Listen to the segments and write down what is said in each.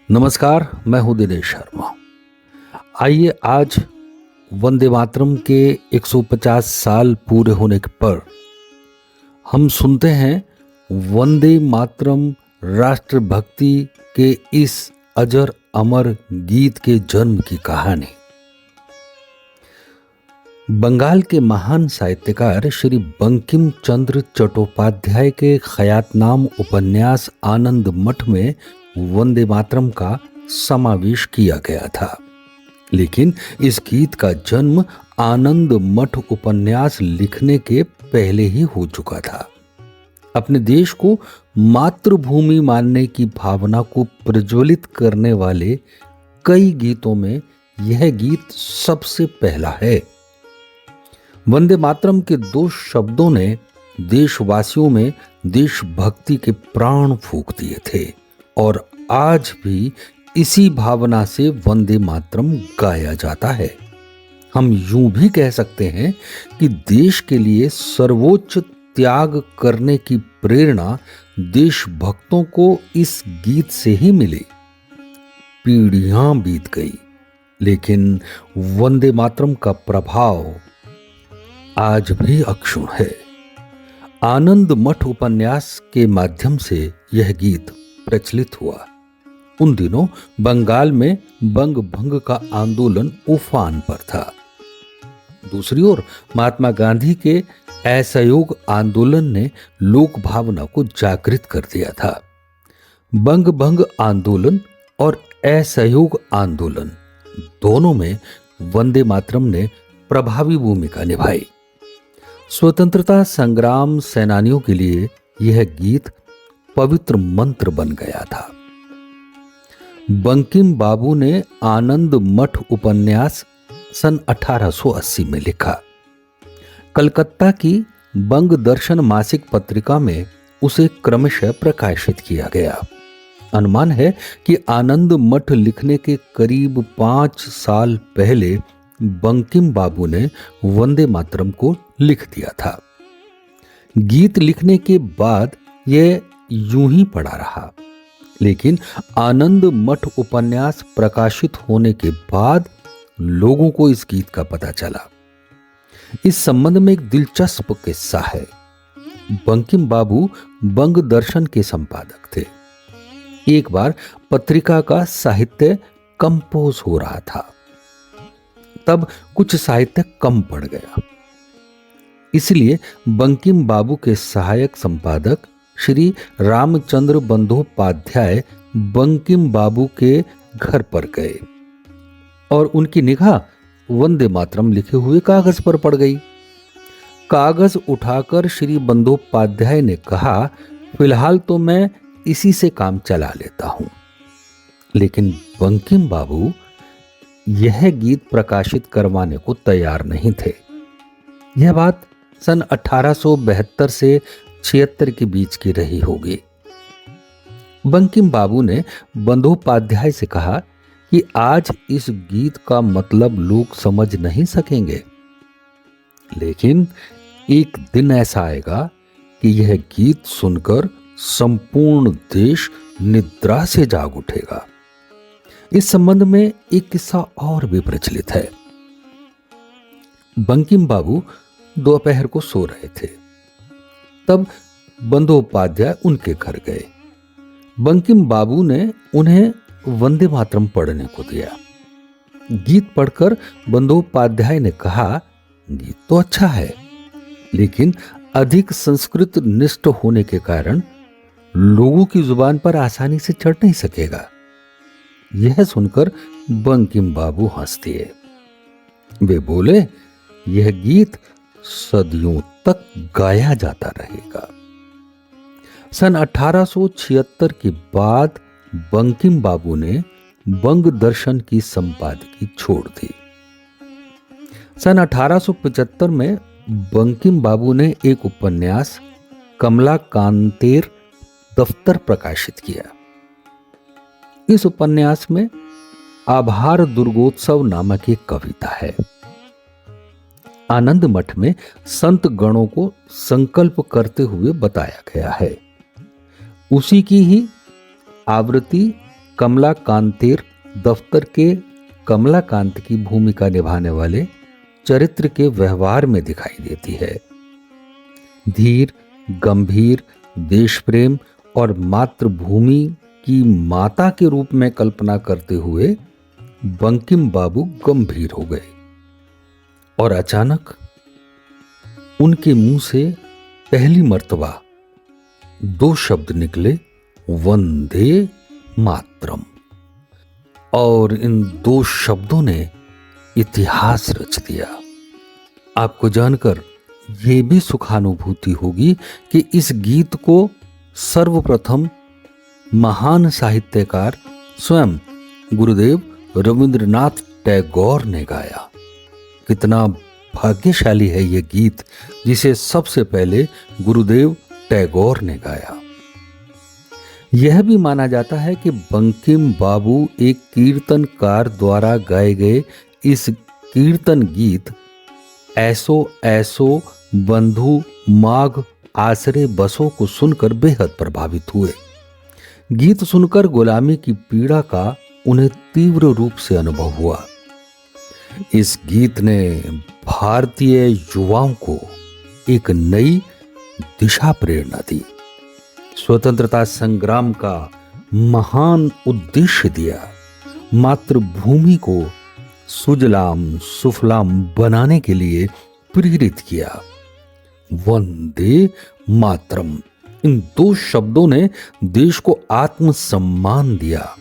नमस्कार, मैं हूं दिनेश शर्मा। आइए आज वंदे मातरम के 150 साल पूरे होने पर हम सुनते हैं वंदे मातरम राष्ट्रभक्ति के इस अजर अमर गीत के जन्म की कहानी। बंगाल के महान साहित्यकार श्री बंकिम चंद्र चट्टोपाध्याय के ख्यातनाम उपन्यास आनंद मठ में वंदे मातरम का समावेश किया गया था, लेकिन इस गीत का जन्म आनंद मठ उपन्यास लिखने के पहले ही हो चुका था। अपने देश को मातृभूमि मानने की भावना को प्रज्वलित करने वाले कई गीतों में यह गीत सबसे पहला है। वंदे मातरम के दो शब्दों ने देशवासियों में देशभक्ति के प्राण फूंक दिए थे और आज भी इसी भावना से वंदे मातरम गाया जाता है। हम यूं भी कह सकते हैं कि देश के लिए सर्वोच्च त्याग करने की प्रेरणा देशभक्तों को इस गीत से ही मिली। पीढ़ियां बीत गई, लेकिन वंदे मातरम का प्रभाव आज भी अक्षुण है। आनंद मठ उपन्यास के माध्यम से यह गीत प्रचलित हुआ। उन दिनों बंगाल में बंग भंग का आंदोलन उफान पर था। दूसरी ओर महात्मा गांधी के असहयोग आंदोलन ने लोक भावना को जागृत कर दिया था। बंग भंग आंदोलन और असहयोग आंदोलन दोनों में वंदे मातरम ने प्रभावी भूमिका निभाई। स्वतंत्रता संग्राम सेनानियों के लिए यह गीत पवित्र मंत्र बन गया था। बंकिम बाबू ने आनंद मठ उपन्यास सन 1880 में लिखा। कलकत्ता की बंग दर्शन मासिक पत्रिका में उसे क्रमशः प्रकाशित किया गया। अनुमान है कि आनंद मठ लिखने के करीब 5 साल पहले बंकिम बाबू ने वंदे मातरम को लिख दिया था। गीत लिखने के बाद यह यूं ही पड़ा रहा, लेकिन आनंद मठ उपन्यास प्रकाशित होने के बाद लोगों को इस गीत का पता चला। इस संबंध में एक दिलचस्प किस्सा है। बंकिम बाबू बंग दर्शन के संपादक थे। एक बार पत्रिका का साहित्य कंपोज हो रहा था, तब कुछ साहित्य कम पड़ गया। इसलिए बंकिम बाबू के सहायक संपादक श्री रामचंद्र बंदोपाध्याय बंकिम बाबू के घर पर गए और उनकी निगाह वंदे मातरम लिखे हुए कागज पर पड़ गई। कागज उठाकर श्री बंदोपाध्याय ने कहा, फिलहाल तो मैं इसी से काम चला लेता हूं। लेकिन बंकिम बाबू यह गीत प्रकाशित करवाने को तैयार नहीं थे। यह बात सन 1872 से 76 के बीच की रही होगी। बंकिम बाबू ने बंदोपाध्याय से कहा कि आज इस गीत का मतलब लोग समझ नहीं सकेंगे, लेकिन एक दिन ऐसा आएगा कि यह गीत सुनकर संपूर्ण देश निद्रा से जाग उठेगा। इस संबंध में एक किस्सा और भी प्रचलित है। बंकिम बाबू दोपहर को सो रहे थे, तब बंदोपाध्याय उनके घर गए। बंकिम बाबू ने उन्हें वंदे मातरम पढ़ने को दिया। गीत पढ़कर बंदोपाध्याय ने कहा, गीत तो अच्छा है, लेकिन अधिक संस्कृत निष्ठ होने के कारण लोगों की जुबान पर आसानी से चढ़ नहीं सकेगा। यह सुनकर बंकिम बाबू हंस दिए। वे बोले, यह गीत सदियों तक गाया जाता रहेगा। सन 1876 के बाद बंकिम बाबू ने बंग दर्शन की संपादकी छोड़ दी। सन 1875 में बंकिम बाबू ने एक उपन्यास कमला कांतेर दफ्तर प्रकाशित किया। इस उपन्यास में आभार दुर्गोत्सव नामक एक कविता है। आनंद मठ में संत गणों को संकल्प करते हुए बताया गया है। उसी की ही आवृत्ति कमला कांतेर दफ्तर के कमलाकांत की भूमिका निभाने वाले चरित्र के व्यवहार में दिखाई देती है। धीर, गंभीर, देश प्रेम और मातृभूमि की माता के रूप में कल्पना करते हुए बंकिम बाबू गंभीर हो गए और अचानक उनके मुंह से पहली मर्तबा 2 शब्द निकले, वंदे मातरम। और इन 2 शब्दों ने इतिहास रच दिया। आपको जानकर यह भी सुखानुभूति होगी कि इस गीत को सर्वप्रथम महान साहित्यकार स्वयं गुरुदेव रविंद्रनाथ टैगोर ने गाया। कितना भाग्यशाली है यह गीत जिसे सबसे पहले गुरुदेव टैगोर ने गाया। यह भी माना जाता है कि बंकिम बाबू एक कीर्तनकार द्वारा गाए गए इस कीर्तन गीत ऐसो ऐसो बंधु माघ आसरे बसों को सुनकर बेहद प्रभावित हुए। गीत सुनकर गुलामी की पीड़ा का उन्हें तीव्र रूप से अनुभव हुआ। इस गीत ने भारतीय युवाओं को एक नई दिशा प्रेरणा दी, स्वतंत्रता संग्राम का महान उद्देश्य दिया, मातृभूमि को सुजलाम सुफलाम बनाने के लिए प्रेरित किया। वंदे मातरम, इन 2 शब्दों ने देश को आत्मसम्मान दिया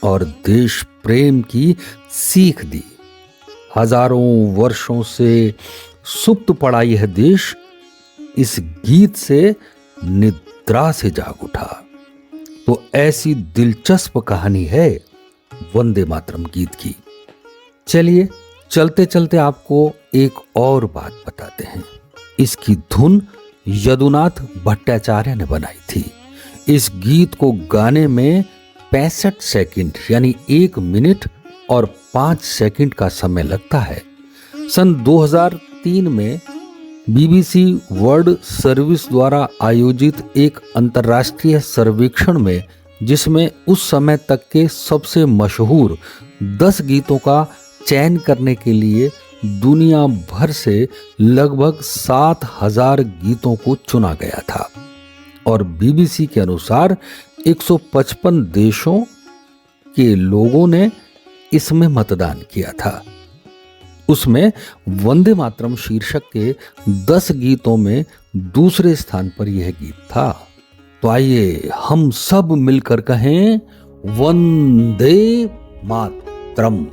और देश प्रेम की सीख दी। हजारों वर्षों से सुप्त पड़ा यह देश इस गीत से निद्रा से जाग उठा। तो ऐसी दिलचस्प कहानी है वंदे मातरम गीत की। चलिए चलते चलते आपको एक और बात बताते हैं। इसकी धुन यदुनाथ भट्टाचार्य ने बनाई थी। इस गीत को गाने में 65 सेकंड यानी 1 मिनट और 5 सेकंड का समय लगता है। सन 2003 में बीबीसी वर्ल्ड सर्विस द्वारा आयोजित एक अंतर्राष्ट्रीय सर्वेक्षण में, जिसमें उस समय तक के सबसे मशहूर 10 गीतों का चयन करने के लिए दुनिया भर से लगभग 7,000 गीतों को चुना गया था और बीबीसी के अनुसार 155 देशों के लोगों ने इसमें मतदान किया था। उसमें वंदे मातरम शीर्षक के 10 गीतों में दूसरे स्थान पर यह गीत था। तो आइए हम सब मिलकर कहें, वंदे मातरम।